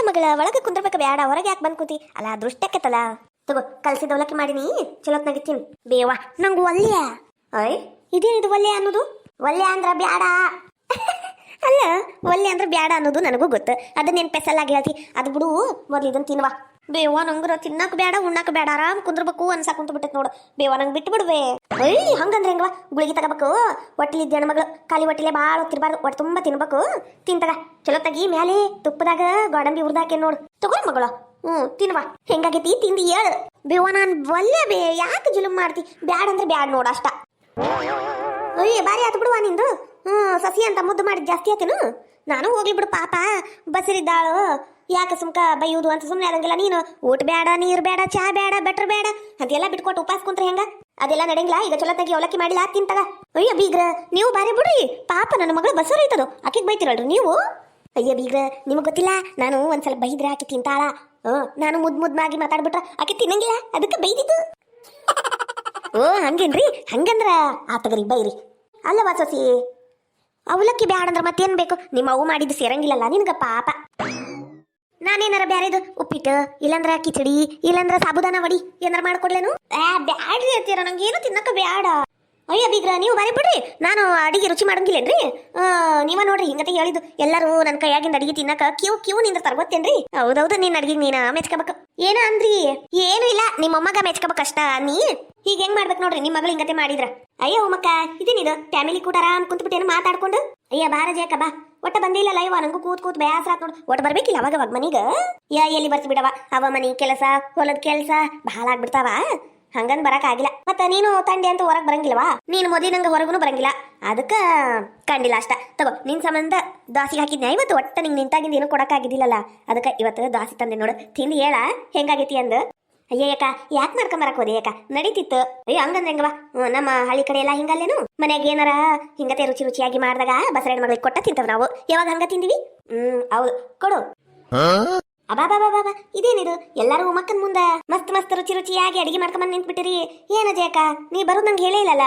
ಮಗಳ ಒಳಗೆ ಕುಂದ್ರಬೇಕ ಬೇಡ ಹೊರಗೆ ಯಾಕೆ ಬಂದ್ ಕೂತಿ ಅಲ್ಲ ದೃಷ್ಟಕ್ಕತ್ತಲ್ಲ ತಗೋ ಕಲ್ಸಿದ ಅವಲಕ್ಕಿ ಮಾಡೀನಿ ಚಲೋತ್ನಾಗ ತಿನ್ ಬೇವಾ ನಂಗೆ ಒಲ್ಯ ಅಯ್ ಇದೇನಿದು ಒಲ್ಯ ಅನ್ನೋದು ಒಲ್ಯ ಅಂದ್ರ ಬ್ಯಾಡ ಅಲ್ಲ ಒಲ್ಲೆ ಅಂದ್ರೆ ಬ್ಯಾಡ ಅನ್ನೋದು ನನಗೂ ಗೊತ್ತು ಅದನ್ನೇನು ಪೆಸಲಾಗಿ ಹೇಳ್ತಿ ಅದು ಬಿಡು ಮೊದ್ಲು ಇದನ್ನ ತಿನ್ವಾ ಬೇವ ನಂಗ್ರ ತಿನ್ನಕ್ ಬೇಡ ಉಣ್ಣಕ್ ಬೇಡ ಆರಾಮ್ ಕುಂದ್ರಬೇಕು ಅನ್ಸಾಕ್ ಕುಂತ ಬಿಟ್ಟೈತೆ ನೋಡು ಬೇವ ನಂಗೆ ಬಿಟ್ಟು ಬಿಡುವೆ ಅಯ್ಯ ಹಂಗಂದ್ರೆ ಹೆಂಗವ ಗುಳಿಗೆ ತಗೋಬೇಕು ಹೊಟ್ಟಿಲಿದ್ದ ಹೆಣ್ಮಗಳು ಖಾಲಿ ಹೊಟ್ಟಿಲೆ ಭಾಳ ತಿರ್ಬಾರ್ದು ಒಟ್ಟು ತುಂಬ ತಿನ್ಬೇಕು ತಿಂತಗ ಚಲೋ ತಗಿ ಮ್ಯಾಲೆ ತುಪ್ಪದಾಗ ಗೋಡಂಬಿ ಹುರ್ದಾಕೆ ನೋಡು ತಗೋ ಮಗಳು ತಿನ್ವಾ ಹೆಂಗಾಗೈತಿ ತಿಂದು ಹೇಳು ಬೇವ ನಾನು ಒಲ್ಲೆ ಬೇ ಯಾಕೆ ಜುಲುಮ್ ಮಾಡ್ತಿ ಬ್ಯಾಡ ಅಂದ್ರೆ ಬ್ಯಾಡ ನೋಡು ಅಷ್ಟ ಅಯ್ಯ ಬಾರಿ ಆತು ಬಿಡುವ ನಿಂದು ಸಸಿ ಅಂತ ಮುದ್ದು ಮಾಡಿದ್ ಜಾಸ್ತಿ ಆತೇನು ನಾನು ಹೋಗ್ಲಿ ಬಿಡು ಪಾಪ ಬಸರಿದ್ದಾಳು ಯಾಕೆ ಸುಮ್ಕ ಬೈಯುವುದು ಅಂತ ಸುಮ್ಮನೆ ಆಗಂಗಿಲ್ಲ ನೀನು ಊಟ ಬೇಡ ನೀರು ಬೇಡ ಚಹಾ ಬೇಡ ಬೆಟ್ರ್ ಬೇಡ ಅಂತೆಲ್ಲ ಬಿಟ್ಕೊಟ್ಟು ಉಪವಾಸ ಕುಂತ್ರೆ ಹೆಂಗ ಅದೆಲ್ಲ ನಡೆಯಂಗಿಲ್ಲ ಈಗ ಚಲೋ ತೆಗಿ ಅವಲಕ್ಕಿ ಮಾಡಿಲ್ಲ ತಿಂತಾಗ ಅಯ್ಯ ಬೀಗ್ರ ನೀವು ಬಾರಿ ಬಿಡ್ರಿ ಪಾಪ ನನ್ನ ಮಗಳು ಬಸರು ಐತದು ಆಕಿಗೆ ಬೈತಿರಲ್ರಿ ನೀವು ಅಯ್ಯ ಬೀಗ್ರ ನಿಮಗೆ ಗೊತ್ತಿಲ್ಲ ನಾನು ಒಂದ್ಸಲ ಬೈದ್ರೆ ಆಕಿ ತಿಂತಾಳ ನಾನು ಮುದ್ದಾಗಿ ಮಾತಾಡ್ಬಿಟ್ರ ಆಕಿ ತಿನ್ನಂಗಿಲ್ಲ ಅದಕ್ಕೆ ಬೈದಿದ್ದು ಓ ಹಂಗೇನ್ರಿ ಹಂಗಂದ್ರ ಆತಗರಿ ಬೈರಿ ಅಲ್ಲವಾ ಸೊಸಿ ಅವಲಕ್ಕಿ ಬ್ಯಾಡಂದ್ರ ಮತ್ತೇನ್ ಬೇಕು ನಿಮ್ಮ ಅವು ಮಾಡಿದ್ದು ಸೇರಂಗಿಲ್ಲಲ್ಲ ನಿನ್ಗ ಪಾಪ ನಾನೇನಾರ ಬ್ಯಾರೇದು ಉಪ್ಪಿಟ್ಟು ಇಲ್ಲಂದ್ರ ಕಿಚಡಿ ಇಲ್ಲಂದ್ರ ಸಾಬುದಾನ ವಡಿ ಏನಾರ ಮಾಡ್ಕೊಡ್ಲೇನು ಬ್ಯಾಡ್ರಿ ಅಂತೀರ ನಂಗೇನು ತಿನ್ನಕ ಬ್ಯಾಡ ಅಯ್ಯ ಬೀಗ್ರ ನೀವು ಬಾರಿ ಬಿಡ್ರಿ ನಾನು ಅಡಿಗೆ ರುಚಿ ಮಾಡಂಗಿಲ್ಲೇನ್ರಿ ನೀವ ನೋಡ್ರಿ ಹಿಂಗತೆ ಹೇಳಿದ್ದು ಎಲ್ಲರೂ ನನ್ನ ಕೈಯಾಗಿಂದ ಅಡಿಗೆ ತಿನ್ನಕ ಕ್ಯೂ ನಿಂದ ತರ್ಗೊತ್ತೇನ್ರಿ ಹೌದೌದು ನಿನ್ನ ಅಡಿಗೆ ನೀನ ಮೆಚ್ಕೋಬೇಕು ಏನ ಅಂದ್ರಿ ಏನು ಇಲ್ಲ ನಿಮ್ಮ ಮೊಮ್ಮಗ ಮೆಚ್ಕೋಬೇಕಷ್ಟ ನೀ ಈಗ ಹೆಂಗ್ ಮಾಡ್ಬೇಕು ನೋಡ್ರಿ ನಿಮ್ಮ ಮಗಳು ಹಿಂಗತೆ ಮಾಡಿದ್ರ ಅಯ್ಯ ಹೋಮಕ್ಕ ಇದೇನಿದು ಫ್ಯಾಮಿಲಿ ಕೂಡ ಆರಾಮ್ ಕುಂತ್ಬಿಟ್ಟೇನು ಮಾತಾಡ್ಕೊಂಡು ಅಯ್ಯ ಬಾರ ಜೇಕ ಬಾ ಒಟ್ಟ ಬಂದಿಲ್ಲ ಇವ ನಂಗೂ ಕೂತ್ ಬೇಸರ ನೋಡು ಒಟ್ಟು ಬರ್ಬೇಕಿಲ್ಲ ಅವಾಗ ಮನೀಗ ಎಲ್ಲಿ ಬರ್ಸಿ ಬಿಡವ ಅವ ಮನಿ ಕೆಲಸ ಹೊಲದ ಕೆಲಸ ಬಹಳ ಆಗ್ಬಿಡ್ತಾವ ಹಂಗನ್ ಬರಕ್ ಆಗಿಲ್ಲ ಮತ್ತ ನೀನು ತಂಡಿ ಅಂತ ಹೊರಗ್ ಬರಂಗಿಲ್ವಾ ನೀನು ಮೊದಲಿನಂಗ ಹೊರಗೂ ಬರಂಗಿಲ್ಲ ಅದಕ್ಕ ಕಂಡಿಲ್ಲ ಅಷ್ಟ ತಗೋ ನಿನ್ ಸಂಬಂಧ ದಾಸಿಗೆ ಹಾಕಿದ್ನ ಇವತ್ತು ಒಟ್ಟ ನಿಂಗೆ ನಿಂತಾಗಿಂದ ಏನು ಕೊಡಕ್ ಆಗಿದ್ದಿಲ್ಲಲ್ಲ ಅದಕ್ಕ ಇವತ್ತು ದಾಸಿ ತಂದೆ ನೋಡು ತಿಂದು ಹೇಳ ಹೆಂಗಾಗೈತಿ ಅಂದ ಅಯ್ಯ ಯಾಕ ಯಾಕೆ ಮಾಡ್ಕೊಂಬರಕ್ ಹೋದೆ ಯಾಕ ನಡೀತಿತ್ತು ಅಯ್ಯ ಹಂಗಂದ್ರೆ ಹೆಂಗವ ನಮ್ಮ ಹಳ್ಳಿ ಕಡೆ ಎಲ್ಲ ಹಿಂಗಲ್ಲೇನು ಮನ್ಯಾಗ ಏನಾರ ಹಿಂಗತೆ ರುಚಿಯಾಗಿ ಮಾಡಿದಾಗ ಬಸರ ಮಗಳಿಗೆ ಕೊಟ್ಟ ತಿಂತವ್ ನಾವು ಯಾವಾಗ ಹಂಗ ತಿಂದಿವಿ ಹೌದು ಕೊಡು ಅಬಾಬಾಬಾಬಾ ಇದೇನಿದು ಎಲ್ಲರೂ ಮಕ್ಕನ್ ಮುಂದ ಮಸ್ತ್ ರುಚಿಯಾಗಿ ಅಡಿಗೆ ಮಾಡ್ಕೊಂಬಂದ್ ನಿಂತ್ಬಿಟ್ಟಿರಿ ಏನ ಜಯಕ ನೀ ಬರೋದು ನಂಗೆ ಹೇಳೇ ಇಲ್ಲಲ್ಲ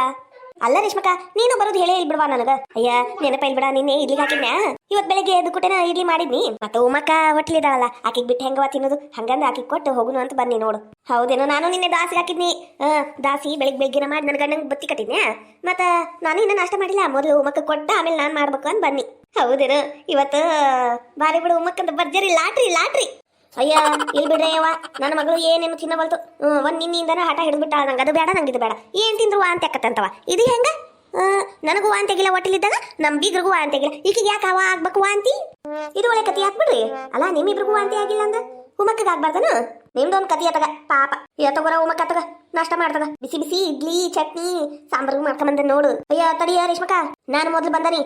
ಅಲ್ಲ ರೇಷ್ಮಕ ನೀನು ಬರೋದು ಹೇಳೇ ಇಲ್ ಬಿಡ್ವಾ ನನಗ ಅಯ್ಯ ನೆನಪ ಇಲ್ ಬಿಡ ನಿನ್ನೆ ಇಡ್ಲಿಗೆ ಹಾಕಿದ್ನ ಇವತ್ ಬೆಳಗ್ಗೆ ಎದ್ದು ಕುಟೇನ ಇಡ್ಲಿ ಮಾಡಿದ್ನಿ ಮತ್ತೆ ಉಮ್ಮಕ್ಕ ಹೊಟ್ಲಿದಾಳಲ್ಲ ಆಕಿಗ್ ಬಿಟ್ಟು ಹೆಂಗವ ತಿನ್ನೋದು ಹಂಗಂದ ಆಕಿಗ್ ಕೊಟ್ಟು ಹೋಗುನು ಅಂತ ಬನ್ನಿ ನೋಡು ಹೌದೇನೋ ನಾನು ನಿನ್ನೆ ದಾಸಿ ಹಾಕಿದ್ನಿ ದಾಸಿ ಬೆಳಿಗ್ಗೆನ ಮಾಡಿ ನನ್ನ ಗಂಡಂಗ್ ಬತ್ತಿ ಕಟ್ಟಿದ್ನೆ ಮತ್ತ ನಾನು ಇನ್ನ ನಾಷ್ಟ ಮಾಡಿಲ್ಲ ಮೊದಲು ಉಮ್ಮಕ್ಕ ಕೊಟ್ಟ ಆಮೇಲೆ ನಾನ್ ಮಾಡ್ಬೇಕು ಅಂತ ಬನ್ನಿ ಹೌದೇನು ಇವತ್ತು ಬಾರಿ ಬಿಡು ಉಮ್ಮಕ್ಕಂತ ಭರ್ಜರಿ ಲಾಟ್ರಿ ಅಯ್ಯ ಇಲ್ಲಿ ಬಿಡ್ರೆ ಯವ್ವ ನನ್ನ ಮಗಳು ಏನೇನು ತಿನ್ನಬಲ್ತು ಒಂದ್ ನಿನ್ನಿಂದನ ಹಠ ಹಿಡಿದ್ಬಿಟ್ಟ ನಂಗೆ ಅದು ಬೇಡ ನಂಗೆ ಇದು ಬೇಡ ಏನ್ ತಿಂದ್ರು ವಾಂತಿ ಆಕತ್ತಂತವ ಇದು ಹೆಂಗ ನನಗೂ ವಾಂತಿ ಆಗಿಲ್ಲ ಹೊಟ್ಟಲಿದ್ದಾಗ ನಮ್ ಬೀಗ್ರಿಗೂ ವಾಂತಿ ಆಗಿಲ್ಲ ಈಕಿಗೆ ಯಾಕೆ ಅವ ಆಗ್ಬೇಕು ವಾಂತಿ ಇದು ಒಳ್ಳೆ ಕತಿ ಹಾಕ್ಬಿಡ್ರಿ ಅಲ್ಲ ನಿಮ್ಮಿಬ್ರಿಗೂ ವಾಂತಿ ಆಗಿಲ್ಲ ಅಂದ ಉಮ್ಮಕ್ಕಗ ಆಗ್ಬಾರ್ದನ ನಿಮ್ದೊಂದು ಕತಿ ಆತಗ ಪಾಪ ತಗೋರ ಉಮ್ಮಕ್ಕ ತಗ ನಾಷ್ಟ ಮಾಡ್ತಗ ಬಿಸಿ ಇಡ್ಲಿ ಚಟ್ನಿ ಸಾಂಬಾರು ಮಾಡ್ಕೊಂಬಂದ ನೋಡು ಅಯ್ಯ ತಡಿಯ ರೇಷ್ಮಕ ನಾನು ಮೊದ್ಲು ಬಂದನಿ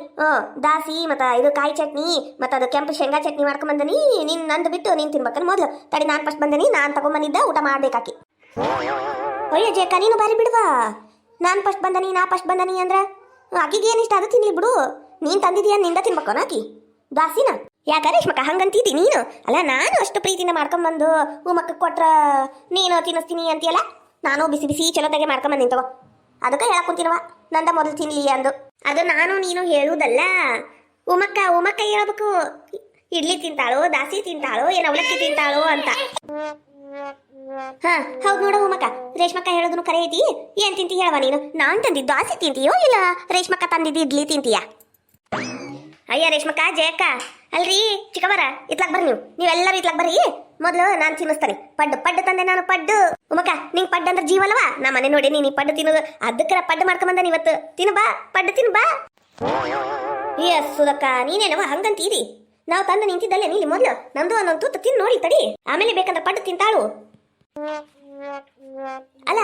ದಾಸಿ ಮತ್ತ ಇದು ಕಾಯಿ ಚಟ್ನಿ ಮತ್ತ ಅದು ಕೆಂಪು ಶೇಂಗಾ ಚಟ್ನಿ ಮಾಡ್ಕೊಂಬಂದನಿ ನೀನ್ ನಂದು ಬಿಟ್ಟು ನೀನ್ ತಿನ್ಬೇಕನ್ ಮೊದ್ಲು ತಡಿ ನಾನ್ ಫಸ್ಟ್ ಬಂದನಿ ನಾನ್ ತಗೊಂಬಂದಿದ್ದ ಊಟ ಮಾಡ್ಬೇಕಾಕಿ ಅಯ್ಯ ಜೇಕ ನೀನು ಬಾರಿ ಬಿಡುವ ನಾನ್ ಫಸ್ಟ್ ಬಂದನಿ ಅಂದ್ರ ಆಕಿಗೆ ಏನಿಷ್ಟ ಅದು ತಿನ್ಲಿ ಬಿಡು ನೀನ್ ತಂದಿದೀಯ ನಿಂದ ತಿನ್ಬೇಕನ ಆಕಿ ದಾಸಿನ ಯಾಕ ರೇಷ್ಮಕ ಹಂಗಂತಿದ್ದಿ ನೀನು ಅಲ್ಲ ನಾನು ಅಷ್ಟು ಪ್ರೀತಿನ ಮಾಡ್ಕೊಂಬಂದು ಉಮ್ಮಕ್ಕ ಕೊಟ್ರ ನೀನು ತಿನ್ನಿಸ್ತೀನಿ ಅಂತೀಯಲ್ಲ ನಾನು ಬಿಸಿ ಚಲೋತಾಗೆ ಮಾಡ್ಕೊಂಬಂದಿನಿ ತಗೋ ಅದಕ್ಕೆ ಹೇಳಕ್ ಕುಂತಿನವ ನಂದ ಮೊದಲು ತಿನ್ಲಿ ಅಂದು ಅದು ನಾನು ನೀನು ಹೇಳುವುದಲ್ಲ ಉಮ್ಮಕ್ಕ ಹೇಳ್ಬೇಕು ಇಡ್ಲಿ ತಿಂತಾಳೋ ದಾಸಿ ತಿಂತಾಳೋ ಏನ್ ಅವಲಕ್ಕಿ ತಿಂತಾಳೋ ಅಂತ ಹೌದು ನೋಡ ಉಮ್ಮಕ್ಕ ರೇಷ್ಮಕ್ಕ ಹೇಳೋದನ್ನು ಕರೆ ಐತಿ ಏನ್ ತಿಂತಿ ಹೇಳವ ನೀನು ನಾನ್ ತಂದಿದ್ದು ದಾಸಿ ತಿಂತೀಯೋ ಇಲ್ಲ ರೇಷ್ಮಕ್ಕ ತಂದಿದ್ದು ಇಡ್ಲಿ ತಿಂತೀಯ ಅಯ್ಯ ರೇಷ್ಮಕ್ಕ ಜಯಕ್ಕ ಅಲ್ರಿ ಚಿಕ್ಕವರ ಇತ್ಲಾಕ್ ಬರ್ರಿ ನೀವೆಲ್ಲರೂ ಇತ್ಲಾಕ್ ಬರ್ರಿ ಮೊದ್ಲು ನಾನು ತಿನ್ನಿಸ್ತಾನೆ ಪಡ್ಡು ತಂದೆ ನಾನು ಪಡ್ಡು ಉಮ್ಮಕ್ಕ ನಿಂಗೆ ಪಡ್ಡು ಅಂದ್ರೆ ಜೀವಲ್ವಾ ನಾ ಮನೆ ನೋಡಿ ನೀನು ಪಡ್ಡು ತಿನ್ನೋದು ಅದಕ್ಕೆ ಪಡ್ಡು ಮಾಡ್ಕೊಂಬಂದಾನೆ ಇವತ್ತು ತಿನ್ನು ಬಾ ಪಡ್ಡು ತಿನ್ನು ಬಾ ಎಸ್ ಸುದಕ್ಕ ನೀನೇನವ ಹಂಗಂತೀರಿ ನಾವು ತಂದು ನಿಂತಿದ್ದಲ್ಲೇ ನೀಲಿ ಮೊದ್ಲು ನಮ್ದು ಒಂದೊಂದು ತುತ್ತು ತಿನ್ನು ನೋಡಿ ತಡಿ ಆಮೇಲೆ ಬೇಕಂದ್ರೆ ಪಡ್ಡು ತಿಂತಾಳು ಅಲ್ಲ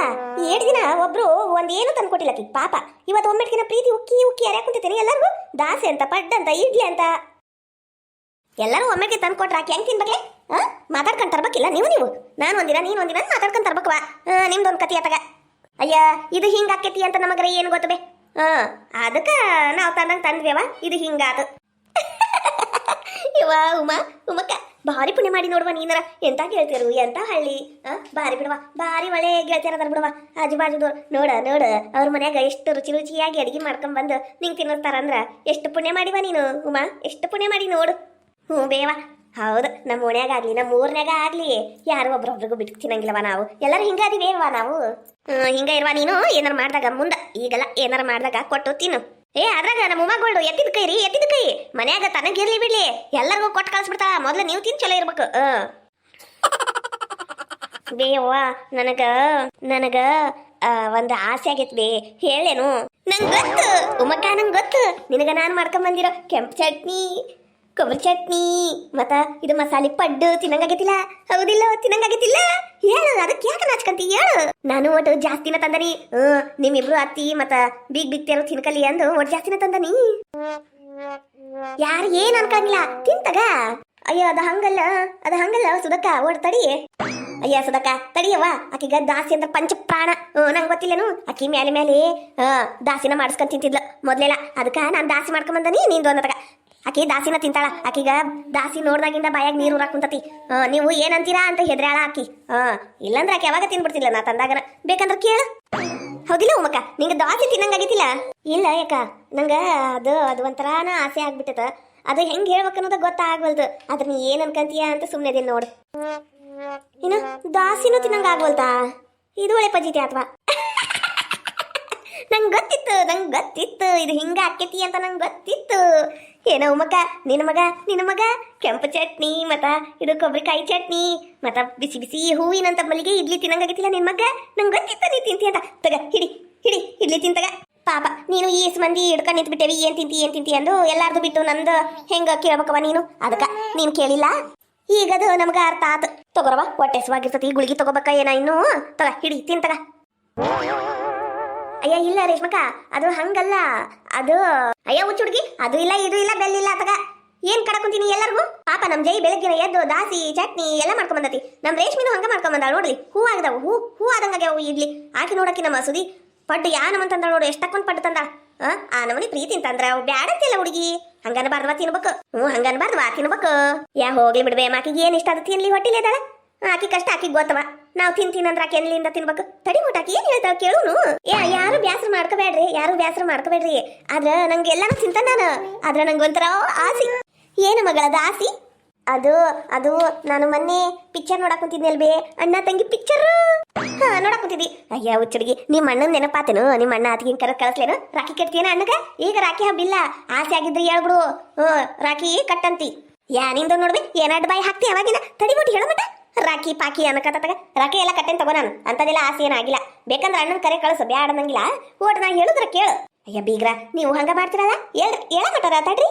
7 ದಿನ ಒಬ್ರು ಒಂದೇನು ತಂದು ಕೊಟ್ಟಿಲ್ಲಕಿ ಪಾಪ ಇವತ್ತು ಒಮ್ಮೆಟ್ಗಿನ ಪ್ರೀತಿ ಉಕ್ಕಿ ಅರ್ಯಾಕ್ ಕುಂತಿದ್ದೀನಿ ಎಲ್ಲರಿಗೂ ದಾಸೆ ಅಂತ ಪಡ್ಡಂತ ಇಡ್ಲಿ ಅಂತ ಎಲ್ಲರೂ ಒಮ್ಮೆಗೆ ತಂದು ಕೊಟ್ರ ಆಕೆ ಹೆಂಗ್ ತಿನ್ಬೇಕೆ ಮಾತಾಡ್ಕೊಂಡ್ ತರ್ಬೇಕಿಲ್ಲ ನೀವು ನಾನು ಒಂದಿನ ನೀನು ಒಂದಿನ ಮಾತಾಡ್ಕೊಂಡ್ ತರ್ಬೇಕವಾ ನಿಮ್ದೊಂದು ಕತಿ ಆತಗ ಅಯ್ಯ ಇದು ಹಿಂಗ ಆಕೇತಿ ಅಂತ ನಮಗ್ರೆ ಏನು ಗೊತ್ತಬೇ ಅದಕ್ಕ ನಾವು ತಂದ್ವೇವ ಇದು ಹಿಂಗಾತು ಇವ ಉಮ್ಮಕ್ಕ ಭಾರಿ ಪುಣ್ಯ ಮಾಡಿ ನೋಡುವ ನೀನರ ಎಂತ ಗೆಳತಿಯರು ಎಂತ ಹಳ್ಳಿ ಬಾರಿ ಬಿಡವ ಬಾರಿ ಒಳ್ಳೆ ಗೆಳತಿಯರ ಅದಾರ ಬಿಡವ ಆಜು ಬಾಜುದವ್ರು ನೋಡ ಅವ್ರ ಮನ್ಯಾಗ ಎಷ್ಟು ರುಚಿಯಾಗಿ ಅಡಿಗೆ ಮಾಡ್ಕೊಂಡ್ ಬಂದು ನಿಂಗೆ ತಿನ್ನಿಸ್ತಾರಂದ್ರ ಎಷ್ಟು ಪುಣ್ಯ ಮಾಡಿವ ನೀನು ಉಮಾ ಎಷ್ಟು ಪುಣ್ಯ ಮಾಡಿ ನೋಡು ಬೇವ ಹೌದು, ನಮ್ಮ ಓಣ್ಯಾಗ ಆಗ್ಲಿ ನಮ್ಮ ಊರ್ನ್ಯಾಗ ಆಗ್ಲಿ ಯಾರು ಒಬ್ರೊಬ್ರಿಗೂ ಬಿಟ್ಟು ತಿನ್ನಂಗಿಲ್ಲವ ನಾವು. ಎಲ್ಲರೂ ಹಿಂಗಾದಿವೇವ ನಾವು. ಹಿಂಗ ಇರುವ ನೀನು ಏನಾರ ಮಾಡ್ದಾಗ ಮುಂದ ಈಗೆಲ್ಲ ಏನಾರ ಮಾಡ್ದಾಗ ಕೊಟ್ಟು ತಿನ್ನು. ಅದ್ರಾಗ ನಮ್ಮ ಉಮ್ಮಗಳು ಎತ್ತಿದ ಕೈ ರೀ, ಎತ್ತಿದ ಕೈ ಮನ್ಯಾಗ ತನಗಿರ್ಲಿ ಬಿಡ್ಲಿ ಎಲ್ಲರಿಗೂ ಕೊಟ್ಟು ಕಳ್ಸ್ಬಿಡ್ತಾ. ಮೊದ್ಲು ನೀವು ತಿನ್ ಚಲೋ ಇರ್ಬೇಕು. ಬೇವ ನನಗ ನನಗ ಒಂದು ಆಸೆ ಆಗೈತ್ ಬೇ, ಹೇಳೇನು? ನಂಗೆ ಗೊತ್ತು ಉಮ್ಮಕ್ಕ, ನಂಗೆ ಗೊತ್ತು ನಿನಗ ನಾನು ಮಾಡ್ಕೊಂಡ್ ಬಂದಿರೋ ಕೆಂಪು ಚಟ್ನಿ, ಕೊಬ್ಬರಿ ಚಟ್ನಿ ಮತ್ತ ಇದು ಮಸಾಲೆ ಪಡ್ಡು ತಿನ್ನಂಗಾಗೈತಿಲ್ಲ. ಹೌದಿಲ್ಲ, ತಿನ್ನಂಗಾಗೈತಿಲ್ಲ. ಹೇಳು, ಅದಕ್ಕೆ ಯಾಕೆ ನಾಚ್ಕಂತಿ ಹೇಳು. ನಾನು ಒಟ್ಟು ಜಾಸ್ತಿನ ತಂದನಿ. ನಿಮ್ಮಿಬ್ರು ಅತ್ತಿ ಮತ್ತ ಬಿಗ್ ಬಿಗ್ ತೆರು ತಿನ್ಕಲಿ ಅಂದು ಒಟ್ಟು ಜಾಸ್ತಿನ ತಂದನಿ. ಯಾರು ಏನ್ ಅನ್ಕಂಗಿಲ್ಲ, ತಿಂತಗ. ಅಯ್ಯೋ ಅದ ಹಂಗಲ್ಲ ಸುಧಕ್ಕ, ಓಡ್ ತಡಿ. ಅಯ್ಯ ಸುಧಕ್ಕ ತಡಿಯವ್ವ, ಆಕಿಗ ದಾಸಿ ಅಂದ್ರೆ ಪಂಚ ಪ್ರಾಣ. ನಂಗೆ ಗೊತ್ತಿಲ್ಲನು, ಆಕಿ ಮೇಲೆ ಮೇಲೆ ದಾಸಿನ ಮಾಡಿಸ್ಕೊಂಡ್ ತಿಂತಿದ್ಲು ಮೊದ್ಲೆಲ್ಲ. ಅದಕ್ಕ ನಾನು ದಾಸಿ ಮಾಡ್ಕೊಂಡ್ ಬಂದನಿ. ನಿಂದು ಅನ್ನತಗ ಆಕಿ ದಾಸಿನ ತಿಂತಾಳ. ಆಕಿಗ ದಾಸಿ ನೋಡ್ದಾಗಿಂದ ಬಾಯಾಗ ನೀರು ಊರಾಕ್ ಕುಂತತಿ. ನೀವು ಏನಂತೀರಾ ಅಂತ ಹೆದ್ರಾಳ ಆಕಿ. ಇಲ್ಲಂದ್ರೆ ಆಕೆ ಯಾವಾಗ ತಿನ್ಬಿಡ್ತಿಲ್ಲ ನಾ ತಂದಾಗ. ಬೇಕಂದ್ರೆ ಕೇಳು. ಹೌದಿಲ್ಲ ಉಮ್ಮಕ್ಕ, ನಿಂಗೆ ದಾಸಿ ತಿನ್ನಂಗಾಗೈತಿಲ್ಲ? ಇಲ್ಲ ಯಾಕ, ನಂಗ ಅದು ಒಂಥರಾನ ಆಸೆ ಆಗ್ಬಿಟ್ಟದ. ಅದು ಹೆಂಗ್ ಹೇಳ್ಬೇಕನ್ನೋದ ಗೊತ್ತಾಗ್ವಲ್ದು. ಅದ್ರ ನೀ ಏನ್ ಅನ್ಕಂತೀಯ ಅಂತ ಸುಮ್ಮನೆ ಅದೇನ್ ನೋಡು. ಇನ್ನು ದಾಸಿನೂ ತಿನ್ನಂಗ ಆಗ್ವಲ್ತಾ? ಇದು ಒಳ್ಳೆ ಪಜಿತಿ ಅಥವಾ? ನಂಗೆ ಗೊತ್ತಿತ್ತು ಇದು ಹಿಂಗ ಆಕೇತಿ ಅಂತ ನಂಗೆ ಗೊತ್ತಿತ್ತು. ಏನೋ ಉಮ್ಮಕ್ಕ, ನಿನ್ನ ಮಗ ಕೆಂಪು ಚಟ್ನಿ ಮತ್ತ ಇದು ಕೊಬ್ಬರಿಕಾಯಿ ಚಟ್ನಿ ಮತ್ತ ಬಿಸಿ ಬಿಸಿ ಹೂವಿನಂತ ಮಲ್ಲಿಗೆ ಇಡ್ಲಿ ತಿನ್ನಂಗಾಗೈತಿಲ್ಲ ನಿನ್ ಮಗ. ನಂಗೆ ಗೊತ್ತಿತ್ತು ನೀ ತಿಂತಿ ಅಂತ. ತಗ ಹಿಡಿ ಇಡ್ಲಿ ತಿಂತಗ. ಪಾಪ ನೀನು ಈ ಮಂದಿ ಹಿಡ್ಕೊಂಡು ನಿಂತ್ಬಿಟ್ಟೇವಿ. ಏನ್ ತಿಂತಿ ಅಂದು ಎಲ್ಲಾರ್ದು ಬಿಟ್ಟು ನಂದು ಹೆಂಗ ಕೇಳ್ಬೇಕವ ನೀನು. ಅದಕ್ಕ ನೀನ್ ಕೇಳಿಲ್ಲ, ಈಗದು ನಮ್ಗ ಅರ್ಥ ಆತು. ತಗೋರವ, ಹೊಟ್ಟೆ ಹಸುವಾಗಿರ್ತತಿ, ಗುಳಿಗೆ ತಗೋಬೇಕ ಏನ ಇನ್ನು. ತಗ ಹಿಡಿ ತಿಂತಗ. ಅಯ್ಯ ಇಲ್ಲ ರೇಷ್ಮಕ್ಕ, ಅದು ಹಂಗಲ್ಲ. ಅದು ಅಯ್ಯ ಹುಚ್ಚ ಹುಡುಗಿ, ಅದು ಇಲ್ಲ ಇದು ಇಲ್ಲ ಬೆಲ್ಲಿಲ್ಲ. ತಗ ಏನ್ ಕಡಕೊಂತೀನಿ ಎಲ್ಲರಿಗೂ. ಪಾಪ ನಮ್ ಜೈ ಬೆಳಗ್ಗಿನ ಎದ್ದು ದಾಸಿ ಚಟ್ನಿ ಎಲ್ಲ ಮಾಡ್ಕೊಂಡ್ ಬಂದತಿ. ನಮ್ ರೇಷ್ಮಿನೂ ಹಂಗ ಮಾಡ್ಕೊಂಡ್ ಬಂದಾಳ ನೋಡ್ರಿ. ಹೂ ಆಗದವು, ಹೂ ಆದಂಗಾಗ್ಯಾವು ಇಡ್ಲಿ. ಆಕಿ ನೋಡಕಿ ನಮ್ಮ ಸುದಿ ಪಡ್ಡು ಯಾ ನಮ್ಮಂತಂದ ನೋಡು, ಎಷ್ಟಕ್ಕೊಂದ್ ಪಡ್ಡು ತಂದ. ಆ ನಮ್ಮನಿ ಪ್ರೀತಿ ಅಂತಂದ್ರ ಬ್ಯಾಡಂತಿಲ್ಲ ಹುಡುಗಿ. ಹಂಗನ್ಬಾರ್ದವಾ ತಿನ್ಬೇಕು. ಹಂಗನ್ಬಾರ್ದವಾ ತಿನ್ಬೇಕು. ಯಾ ಹೋಗ್ಲಿ ಬಿಡ್ಬೇ, ಆಕಿಗೆ ಏನ್ ಇಷ್ಟ ಅದು ತಿನ್ಲಿ, ಹೊಟ್ಟಿಲೆ ಇದ್ದಾಳ. ಆಕಿ ಕಷ್ಟ ಆಕಿಗೆ ಗೊತ್ತವ. ನಾವು ತಿಂತೀನಂದ್ರ ಆಕೆ ಎಲ್ಲಿಂದ ತಿನ್ಬೇಕು. ತಡಿ ಊಟ ಆಕಿ ಏನ್ ಹೇಳ್ತಾವ ಕೇಳುನು. ಯಾರು ಬ್ಯಾಸರ ಮಾಡ್ಕೋಬೇಡ್ರಿ. ಆದ್ರ ನಂಗೆ ಎಲ್ಲಾನು ತಿಂತಾನ ನಾನು. ಆದ್ರ ನಂಗೊಂಥರ ಆಸೆ. ಏನು ಮಗಳದ ಆಸೆ? ಅದು ನಾನು ಮೊನ್ನೆ ಪಿಕ್ಚರ್ ನೋಡಕ್ ಕುಂತಿದ್ನಿ ಬೇ, ಅಣ್ಣ ತಂಗಿ ಪಿಕ್ಚರ್. ನೋಡಕ್ ಕುಂತಿದ್ದಿ. ಅಯ್ಯ ಹುಚ್ಚುಡುಗಿ, ನಿಮ್ಮ ಅಣ್ಣನ ನೆನಪಾತೇನು? ನಿಮ್ಮ ಅಣ್ಣ ಆತಿಗೆ ಕಳಿಸ್ಲೇನು? ರಾಖಿ ಕಟ್ತೀನ ಅಣ್ಣಗ? ಈಗ ರಾಖಿ ಹಬ್ಬಿಲ್ಲ, ಆಸೆ ಆಗಿದ್ರೆ ಹೇಳ್ಬಿಡು. ರಾಖಿ ಕಟ್ಟಂತಿ. ನಿಂದು ನೋಡ್ಬಿ ಏನ್ ಅಡ್ಡ ಬಾಯಿ ಹಾಕ್ತಿ ಅವಾಗಿನ. ತಡಿಬಿಟ್ಟು ಹೇಳ ಮಟ ರಾಖಿ ಪಾಕಿ ಅನ್ನಕತ್ತಾಗ ರಾಖಿ ಎಲ್ಲ ಕಟ್ಟೆನ್ ತಗೋ. ನಾನು ಅಂತದೆಲ್ಲ ಆಸೆ ಏನಾಗಿಲ್ಲ. ಬೇಕಂದ್ರೆ ಅಣ್ಣನ ಕರೆ ಕಳಿಸು, ಬ್ಯಾಡ ಅನ್ನಂಗಿಲ್ಲ. ಓಟ್ ನಾ ಹೇಳಿದ್ರ ಕೇಳು. ಅಯ್ಯ ಬೀಗ್ರ, ನೀವು ಹಂಗ ಮಾಡ್ತಿರಲ್ಲ, ಹೇಳ ಮಟಾರ ತಡ್ರಿ.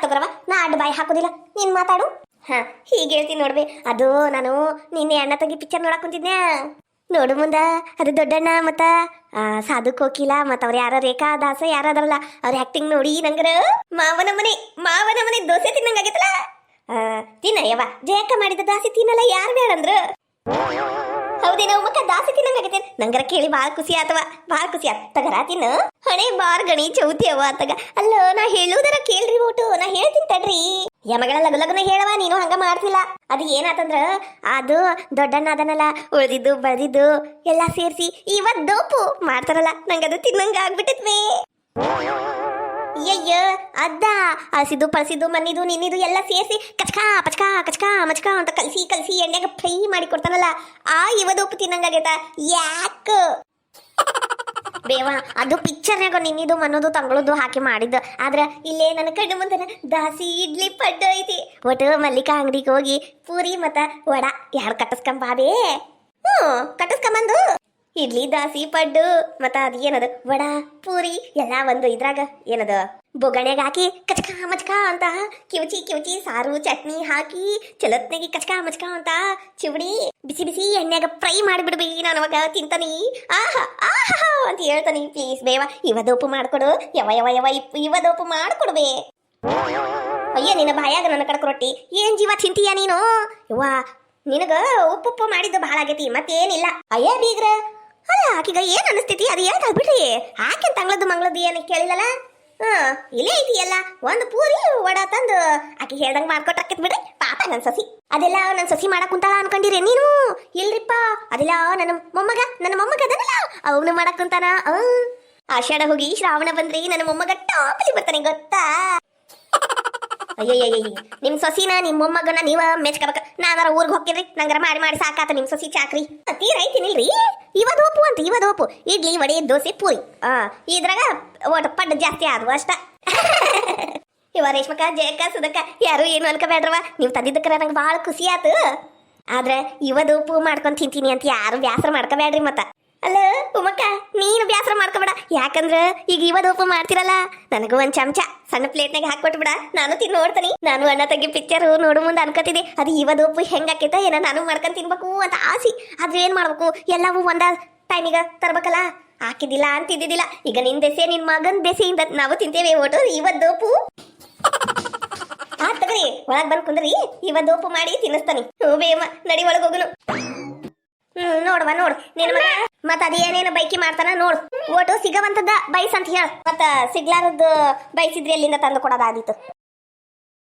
ತಗೋರವ, ನಾ ಅಡ್ಡ ಬಾಯಿ ಹಾಕೋದಿಲ್ಲ, ನೀನ್ ಮಾತಾಡು. ಹೀಗೆ ಹೇಳ್ತೀನಿ ನೋಡ್ಬಿ. ಅದು ನಾನು ನಿನ್ನೆ ಅಣ್ಣ ತಂಗಿ ಪಿಕ್ಚರ್ ನೋಡಕ್ ಕುಂತಿದ್ನೆ. ನೋಡು ಮುಂದ ಅದು ದೊಡ್ಡಣ್ಣ ಮತ್ತ ಸಾಧು ಕೋಕಿಲ ಮತ್ತ ಅವ್ರ ಯಾರ ರೇಖಾ ದಾಸ ಯಾರದಾರಲ್ಲ, ಅವ್ರ ಆಕ್ಟಿಂಗ್ ನೋಡಿ ನಂಗರ ಮಾವನ ಮನೆ ದೋಸೆ ತಿನ್ನಂಗಾಗೈತಲ್ಲ. ತಿನ್ನ ಯವ್ವ, ಜಯಕ್ಕ ಮಾಡಿದ ದಾಸಿ ತಿನ್ನಲ್ಲ ಯಾರು ಬೇಡಂದ್ರು. ಹೌದೇನೋ ಮಕ್ಕ, ದಾಸಿ ತಿನ್ನಂಗಾಗೈತೆ ನಂಗರ ಕೇಳಿ ಭಾಳ ಖುಷಿ ಆತ. ತಗರ ತಿನ್ನ. ಹಣೆ ಬಾರ್ ಗಣಿ ಚೌತಿ ಅವ ತಗ. ಅಲ್ಲ ನಾ ಹೇಳುವುದರ ಕೇಳ್ರಿ ಓಟು, ನಾ ಹೇಳ್ತೀನಿ ತಡ್ರಿ. ಮಗಳ ಲಗುನ ಹೇಳವ, ನೀನು ಹಂಗ ಮಾಡ್ತಿಲ್ಲ. ಅದು ಏನಾತಂದ್ರ ಅದು ದೊಡ್ಡಣ್ಣ ಅದನ್ನಲ್ಲ, ಉಳ್ದಿದ್ದು ಬಳ್ದಿದ್ದು ಎಲ್ಲಾ ಸೇರಿಸಿ ಇವತ್ ದೋಪು ಮಾಡ್ತಾರಲ್ಲ, ನಂಗದು ತಿನ್ನಂಗ ಆಗ್ಬಿಟ್ಟಿದ್ವಿ. ಅಯ್ಯ ಅದ್ದ ಹಸಿದು ಪಳಸಿದ್ದು ಮನ್ನಿದು ನಿನ್ನಿದು ಎಲ್ಲ ಸೇರಿಸಿ ಕಚ್ಕಾ ಪಚ್ಕಾ ಕಚ್ಕಾ ಮಚ್ಕಾ ಅಂತ ಕಲ್ಸಿ ಎಣ್ಣೆಗೆ ಫ್ರೈ ಮಾಡಿ ಕೊಡ್ತಾನಲ್ಲ, ಇವದೋಪು ತಿನ್ನಂಗಾಗೈತ. ಯಾಕ ಬೇವ, ಅದು ಪಿಕ್ಚರ್ನಾಗ ನಿನ್ನಿದು ಮನ್ನೋದು ತಂಗಳದು ಹಾಕಿ ಮಾಡಿದ್ದು. ಆದ್ರ ಇಲ್ಲೇ ನನ್ನ ಕಣ್ಣು ಮುಂದೆ ದಾಸಿ ಇಡ್ಲಿ ಪಡ್ಡು ಐತಿ. ಒಟ್ಟು ಮಲ್ಲಿಕಾ ಅಂಗಡಿಗೆ ಹೋಗಿ ಪೂರಿ ಮತ್ತ ವಡ ಯಾರು ಕಟ್ಟಿಸ್ಕೊಂಬಾಬೇ. ಕಟ್ಟಿಸ್ಕೊಂಬಂದು ಇಡ್ಲಿ ದಾಸಿ ಪಡ್ಡು ಮತ್ತ ಅದ ಏನದು ವಡ ಪೂರಿ ಎಲ್ಲ ಒಂದು ಇದ್ರಾಗ ಏನದ ಬೊಗಣೆಗೆ ಹಾಕಿ ಕಚ್ಕಾ ಮಚ್ಕಾ ಅಂತ ಕಿವುಚಿ ಸಾರು ಚಟ್ನಿ ಹಾಕಿ ಚಲತ್ನಾಗಿ ಕಚ್ಕಾ ಮಚ್ಕಾ ಅಂತ ಚಿವಡಿ ಬಿಸಿ ಎಣ್ಣೆಗ ಫ್ರೈ ಮಾಡಿಬಿಡ್ಬಿ. ನಾನು ಅವಾಗ ತಿಂತಾನಿ ಆಹಾ ಅಂತ ಹೇಳ್ತಾನಿ. ಪ್ಲೀಸ್ ಬೇವ, ಇವದೋಪು ಮಾಡ್ಕೊಡು. ಇವದೋಪು ಮಾಡ್ಕೊಡ್ಬೇ. ಅಯ್ಯ ನಿನ್ನ ಬಾಯಾಗ ನನ್ನ ಕಡಕ್ ರೊಟ್ಟಿ ಏನ್ ಜೀವ ತಿಂತೀಯ ನೀನು? ಯವ್ವಾ, ನಿನಗ ಉಪ್ಪು ಮಾಡಿದ್ದು ಬಹಳ ಆಗೈತಿ, ಮತ್ತೇನಿಲ್ಲ. ಅಯ್ಯ ಬೀಗ್ರ, ಅಲ್ಲ ಆಕಿಗ ಏನ್ ಅನಿಸ್ತೈತಿ ಅದು ಹೇಳ್ತಾ ಬಿಡ್ರಿ. ಆಕೆನ್ ತಂಗ್ಳದ್ದು ಮಂಗ್ಳದ್ದು ಏನ ಕೇಳಿಲ್ಲಲ್ಲ. ಇಲ್ಲೇ ಐತಿ ಎಲ್ಲ. ಒಂದು ಪೂರಿ ವಡ ತಂದು ಆಕಿ ಹೇಳ್ದಂಗ ಮಾಡ್ಕೊಟ್ಟಾಕೈತ್ ಬಿಡ್ರಿ. ಪಾಪ ನನ್ ಸಸಿ ಅದೆಲ್ಲ ನನ್ ಸಸಿ ಮಾಡಕ್ ಕುಂತಾಳ ಅನ್ಕೊಂಡಿರಿ ನೀನು? ಇಲ್ರಿಪ್ಪ, ಅದೆಲ್ಲ ನನ್ನ ಮೊಮ್ಮಗ ಅದನ್ನಲ್ಲ ಅವನು ಮಾಡಕ್ ಕುಂತಾನ. ಆಷಾಢ ಹೋಗಿ ಶ್ರಾವಣ ಬಂದ್ರಿ ನನ್ನ ಮೊಮ್ಮಗ ಟಾಪಲಿ ಬರ್ತಾನೆ ಗೊತ್ತಾ? ಅಯ್ಯಯ್ಯಯ್ಯ ನಿಮ್ ಸೊಸಿನ ನಿಮ್ ಮೊಮ್ಮಗನ ನೀವ ಮೆಚ್ಕೋಬೇಕ ನಾನಾರ ಊರಿಗೆ ಹೋಗ್ತೀನ್ರಿ ನಂಗಾರ ಮಾಡಿ ಮಾಡಿ ಸಾಕಾತ ನಿಮ್ ಸೊಸಿ ಚಾಕ್ರಿ ತೀರ ಐತಿನಿಲ್ರಿ ಇವದೋಪು ಅಂತ ಇವದೋಪು ಇಡ್ಲಿ ವಡೆ ದೋಸೆ ಪೂರಿ ಇದ್ರಾಗ ಒಟ್ಟು ಪಡ್ಡ ಜಾಸ್ತಿ ಆದ್ವು ಅಷ್ಟ ಇವ ರೇಷ್ಮಕ್ಕ ಜಯಕ್ಕ ಸುದಕ್ಕ ಯಾರು ಏನು ಅನ್ಕೋಬೇಡ್ರವ ನೀವು ತಂದಿದ್ದಕ್ಕರ ನಂಗೆ ಭಾಳ ಖುಷಿ ಆತು ಆದ್ರೆ ಇವದೋಪು ಮಾಡ್ಕೊಂಡ್ ತಿಂತೀನಿ ಅಂತ ಯಾರು ಬ್ಯಾಸರ ಮಾಡ್ಕೋಬೇಡ್ರಿ ಮತ್ತ ಅಲ್ಲ ಉಮಕ್ಕ ನೀನು ಬ್ಯಾಸರ ಮಾಡ್ಕೋಬೇಡ ಯಾಕಂದ್ರ ಈಗ ಇವದೋಪು ಮಾಡ್ತಿರಲ್ಲ ನನಗೂ ಒಂದ್ ಚಮಚ ಸಣ್ಣ ಪ್ಲೇಟ್ನಾಗ ಹಾಕ್ಕೊಟ್ಬಿಡ ನಾನು ತಿನ್ ನೋಡ್ತೀನಿ ನಾನು ಅಣ್ಣ ತಂಗಿ ಪಿಕ್ಚರ್ ನೋಡು ಮುಂದೆ ಅನ್ಕೋತಿದ್ದೆ ಅದು ಇವದೋಪು ಹೆಂಗಾಕೈತ ಏನೋ ನಾನು ಮಾಡ್ಕೊಂಡ್ ತಿನ್ಬೇಕು ಅಂತ ಆಸೆ ಆದ್ರೆ ಏನ್ ಮಾಡ್ಬೇಕು ಎಲ್ಲವೂ ಒಂದ ಟೈಮಿಗ ತರ್ಬೇಕಲ್ಲ ಹಾಕಿದ್ದಿಲ್ಲ ಅಂತಿದ್ದಿದ್ದಿಲ್ಲ ಈಗ ನಿನ್ ದೆಸೆ ನಿನ್ ಮಗನ್ ದೆಸೆಯಿಂದ ನಾವು ತಿಂತೇವೆ ಒಟ್ಟು ಇವದೋಪು ತಗರಿ ಒಳಗ್ ಬಂದ್ ಕುಂದ್ರಿ ಇವದೋಪು ಮಾಡಿ ತಿನ್ನಿಸ್ತಾನಿ ಹ್ಞೂ ಬೇಮ ನಡಿ ಒಳಗ್ ಹೋಗುನು ನೋಡ್ವಾ ನೋಡು ನಿನ್ ಮಗ ಮತ್ತ ಅದೇನೇನು ಬೈಕಿ ಮಾಡ್ತಾನ ನೋಡು ಒಟ್ಟು ಸಿಗವಂತದ ಬೈಸ್ ಅಂತ ಹೇಳ ಮತ್ತ ಸಿಗ್ಲಾರದ್ದು ಬೈಸಿದ್ರಿ ಎಲ್ಲಿಂದ ತಂದು ಕೊಡೋದಾದಿತ್ತು